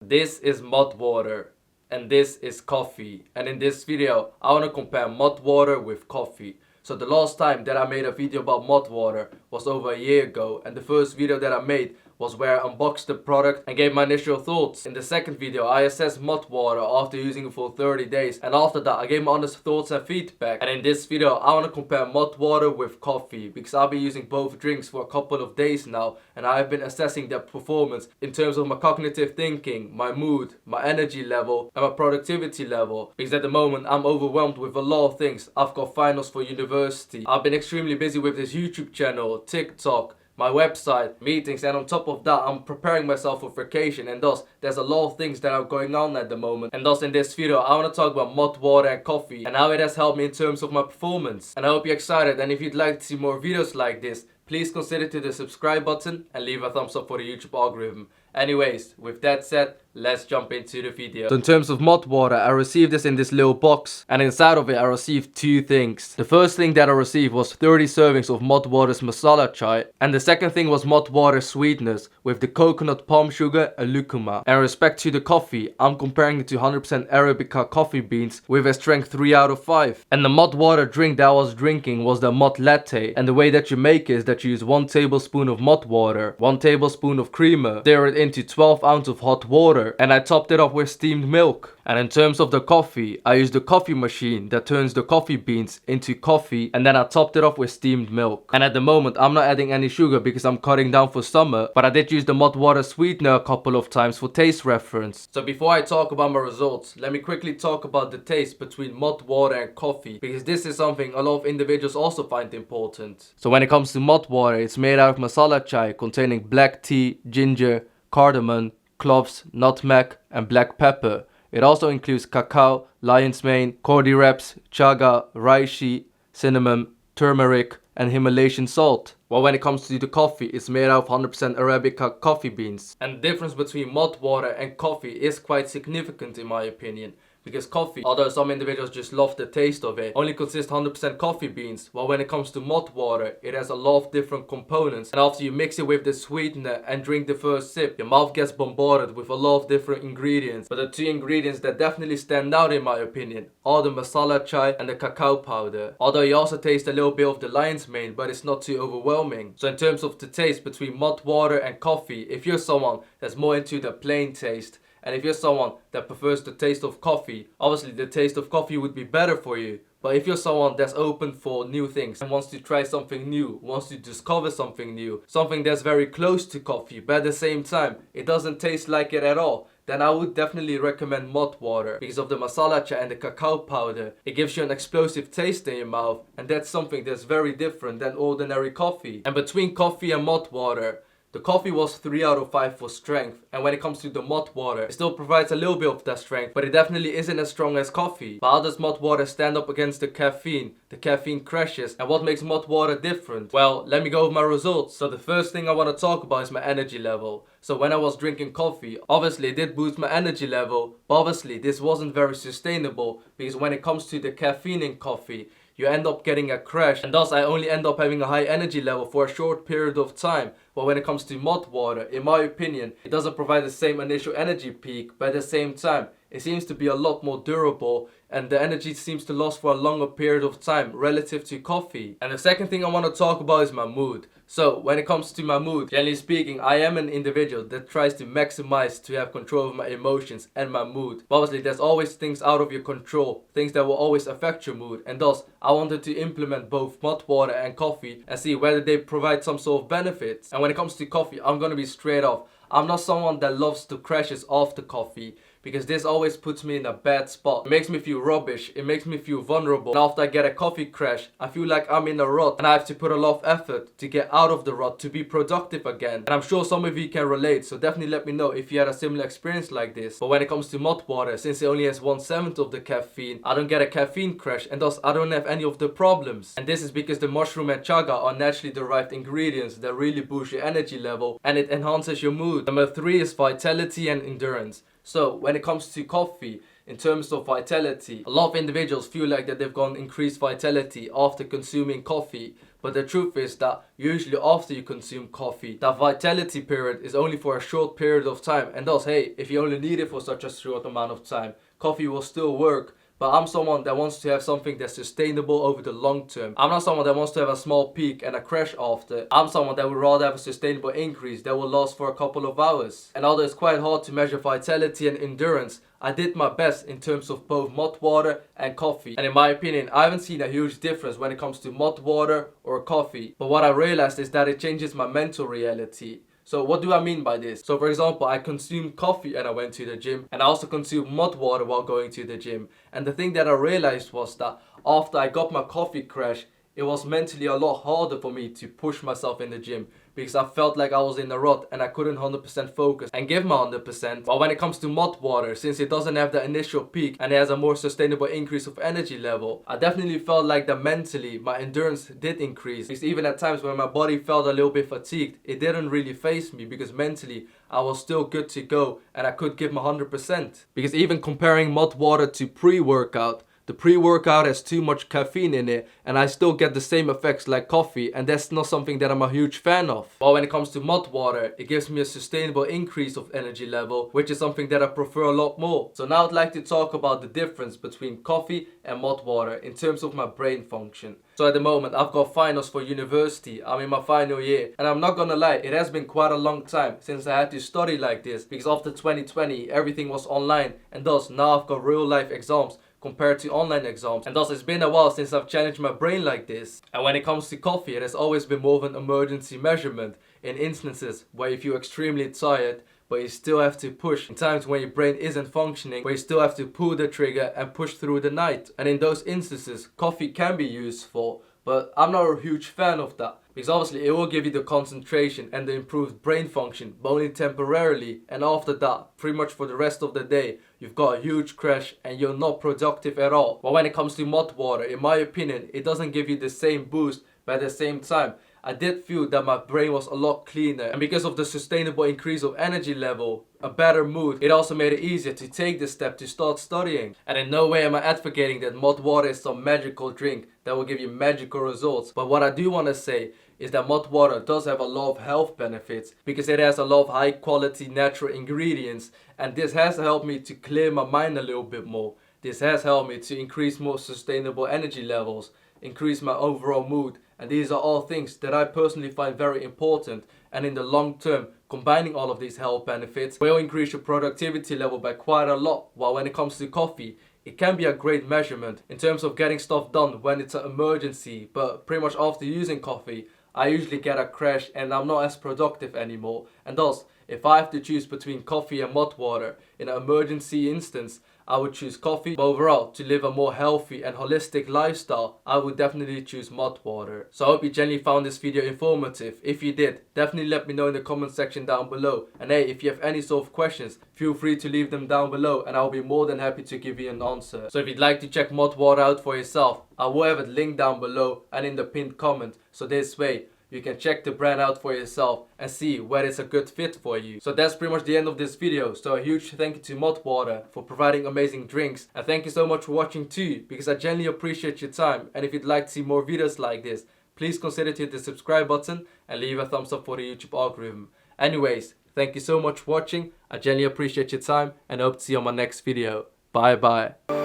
This is mud water and this is coffee, and in this video I want to compare mud water with coffee. So the last time that I made a video about mud water was over a year ago, and the first video that I made was where I unboxed the product and gave my initial thoughts. In the second video I assessed mud water after using it for 30 days, and after that I gave my honest thoughts and feedback. And in this video I want to compare mud water with coffee, because I've been using both drinks for a couple of days now, and I've been assessing their performance in terms of my cognitive thinking, my mood, my energy level and my productivity level, because at the moment I'm overwhelmed with a lot of things. I've got finals for university, I've been extremely busy with this YouTube channel, TikTok, my website, meetings, and on top of that I'm preparing myself for vacation, and thus there's a lot of things that are going on at the moment. And thus in this video I want to talk about mud water and coffee and how it has helped me in terms of my performance. And I hope you're excited, and if you'd like to see more videos like this, please consider to the subscribe button and leave a thumbs up for the YouTube algorithm. Anyways, with that said, let's jump into the video. So in terms of mud water, I received this in this little box, and inside of it I received two things. The first thing that I received was 30 servings of mud water's masala chai, and the second thing was mud water sweetness with the coconut palm sugar and lucuma. And in respect to the coffee, I'm comparing it to 100% Arabica coffee beans with a strength 3 out of 5. And the mud water drink that I was drinking was the mud latte, and the way that you make it is that you use 1 tablespoon of mud water, 1 tablespoon of creamer, stir it into 12 ounces of hot water, and I topped it off with steamed milk. And in terms of the coffee, I used the coffee machine that turns the coffee beans into coffee, and then I topped it off with steamed milk. And at the moment I'm not adding any sugar because I'm cutting down for summer, but I did use the mud water sweetener a couple of times for taste reference. So before I talk about my results, let me quickly talk about the taste between mud water and coffee, because this is something a lot of individuals also find important. So when it comes to mud water, it's made out of masala chai containing black tea, ginger, cardamom, cloves, nutmeg and black pepper. It also includes cacao, lion's mane, cordy wraps, chaga, reishi, cinnamon, turmeric and Himalayan salt. While when it comes to the coffee, it's made out of 100% Arabica coffee beans. And the difference between mud water and coffee is quite significant in my opinion, because coffee, although some individuals just love the taste of it, only consists 100% coffee beans, while when it comes to mud water, it has a lot of different components, and after you mix it with the sweetener and drink the first sip, your mouth gets bombarded with a lot of different ingredients. But the two ingredients that definitely stand out in my opinion are the masala chai and the cacao powder, although you also taste a little bit of the lion's mane, but it's not too overwhelming. So in terms of the taste between mud water and coffee, if you're someone that's more into the plain taste, and if you're someone that prefers the taste of coffee, obviously the taste of coffee would be better for you. But if you're someone that's open for new things and wants to try something new, wants to discover something new, something that's very close to coffee but at the same time it doesn't taste like it at all, then I would definitely recommend mud water because of the masala chai and the cacao powder. It gives you an explosive taste in your mouth, and that's something that's very different than ordinary coffee. And between coffee and mud water, the coffee was 3 out of 5 for strength, and when it comes to the mud water, it still provides a little bit of that strength, but it definitely isn't as strong as coffee. But how does mud water stand up against the caffeine? The caffeine crashes, and what makes mud water different? Well, let me go over my results. So the first thing I want to talk about is my energy level. So when I was drinking coffee, obviously it did boost my energy level, but obviously this wasn't very sustainable, because when it comes to the caffeine in coffee, you end up getting a crash, and thus I only end up having a high energy level for a short period of time. But when it comes to mud water, in my opinion, it doesn't provide the same initial energy peak, but at the same time, it seems to be a lot more durable, and the energy seems to last for a longer period of time relative to coffee. And the second thing I want to talk about is my mood. So when it comes to my mood, generally speaking, I am an individual that tries to maximize to have control of my emotions and my mood. But obviously there's always things out of your control, things that will always affect your mood, and thus I wanted to implement both mud water and coffee and see whether they provide some sort of benefits. And when it comes to coffee, I'm gonna be straight off. I'm not someone that loves to crashes after coffee, because this always puts me in a bad spot. It makes me feel rubbish, it makes me feel vulnerable, and after I get a coffee crash, I feel like I'm in a rut and I have to put a lot of effort to get out of the rut to be productive again. And I'm sure some of you can relate, so definitely let me know if you had a similar experience like this. But when it comes to mud water, since it only has 1/7 of the caffeine, I don't get a caffeine crash, and thus I don't have any of the problems. And this is because the mushroom and chaga are naturally derived ingredients that really boost your energy level, and it enhances your mood. Number 3 is vitality and endurance. So when it comes to coffee, in terms of vitality, a lot of individuals feel like that they've got increased vitality after consuming coffee. But the truth is that usually after you consume coffee, that vitality period is only for a short period of time. And thus, hey, if you only need it for such a short amount of time, coffee will still work. But I'm someone that wants to have something that's sustainable over the long term. I'm not someone that wants to have a small peak and a crash after. I'm someone that would rather have a sustainable increase that will last for a couple of hours. And although it's quite hard to measure vitality and endurance, I did my best in terms of both malt water and coffee. And in my opinion, I haven't seen a huge difference when it comes to malt water or coffee. But what I realized is that it changes my mental reality. So what do I mean by this? So for example, I consumed coffee and I went to the gym, and I also consumed malt water while going to the gym. And the thing that I realized was that after I got my coffee crash, it was mentally a lot harder for me to push myself in the gym because I felt like I was in a rut and I couldn't 100% focus and give my 100%. But when it comes to malt water, since it doesn't have the initial peak and it has a more sustainable increase of energy level, I definitely felt like that mentally my endurance did increase. Because even at times when my body felt a little bit fatigued, it didn't really faze me because mentally I was still good to go and I could give my 100%. Because even comparing malt water to pre-workout, the pre-workout has too much caffeine in it and I still get the same effects like coffee, and that's not something that I'm a huge fan of. But when it comes to malt water, it gives me a sustainable increase of energy level, which is something that I prefer a lot more. So now I'd like to talk about the difference between coffee and malt water in terms of my brain function. So at the moment I've got finals for university, I'm in my final year, and I'm not gonna lie, it has been quite a long time since I had to study like this, because after 2020 everything was online, and thus now I've got real life exams compared to online exams, and thus it's been a while since I've challenged my brain like this. And when it comes to coffee, it has always been more of an emergency measurement in instances where if you're extremely tired but you still have to push, in times when your brain isn't functioning, where you still have to pull the trigger and push through the night. And in those instances, coffee can be useful, but I'm not a huge fan of that. Because obviously it will give you the concentration and the improved brain function, but only temporarily, and after that, pretty much for the rest of the day, you've got a huge crash and you're not productive at all. But when it comes to malt water, in my opinion, it doesn't give you the same boost, but at the same time, I did feel that my brain was a lot cleaner, and because of the sustainable increase of energy level, a better mood, it also made it easier to take the step to start studying. And in no way am I advocating that malt water is some magical drink that will give you magical results, but what I do want to say is that malt water does have a lot of health benefits because it has a lot of high quality natural ingredients, and this has helped me to clear my mind a little bit more. This has helped me to increase more sustainable energy levels, increase my overall mood, and these are all things that I personally find very important. And in the long term, combining all of these health benefits will increase your productivity level by quite a lot. While when it comes to coffee, it can be a great measurement in terms of getting stuff done when it's an emergency, but pretty much after using coffee, I usually get a crash and I'm not as productive anymore. And thus, if I have to choose between coffee and malt water in an emergency instance, I would choose coffee. But overall, to live a more healthy and holistic lifestyle, I would definitely choose malt water. So I hope you generally found this video informative. If you did, definitely let me know in the comment section down below. And hey, if you have any sort of questions, feel free to leave them down below and I'll be more than happy to give you an answer. So if you'd like to check malt water out for yourself, I will have it linked down below and in the pinned comment. So this way, you can check the brand out for yourself and see where it's a good fit for you. So that's pretty much the end of this video. So a huge thank you to Malt Water for providing amazing drinks. And thank you so much for watching too, because I genuinely appreciate your time. And if you'd like to see more videos like this, please consider to hit the subscribe button and leave a thumbs up for the YouTube algorithm. Anyways, thank you so much for watching. I genuinely appreciate your time and hope to see you on my next video. Bye bye.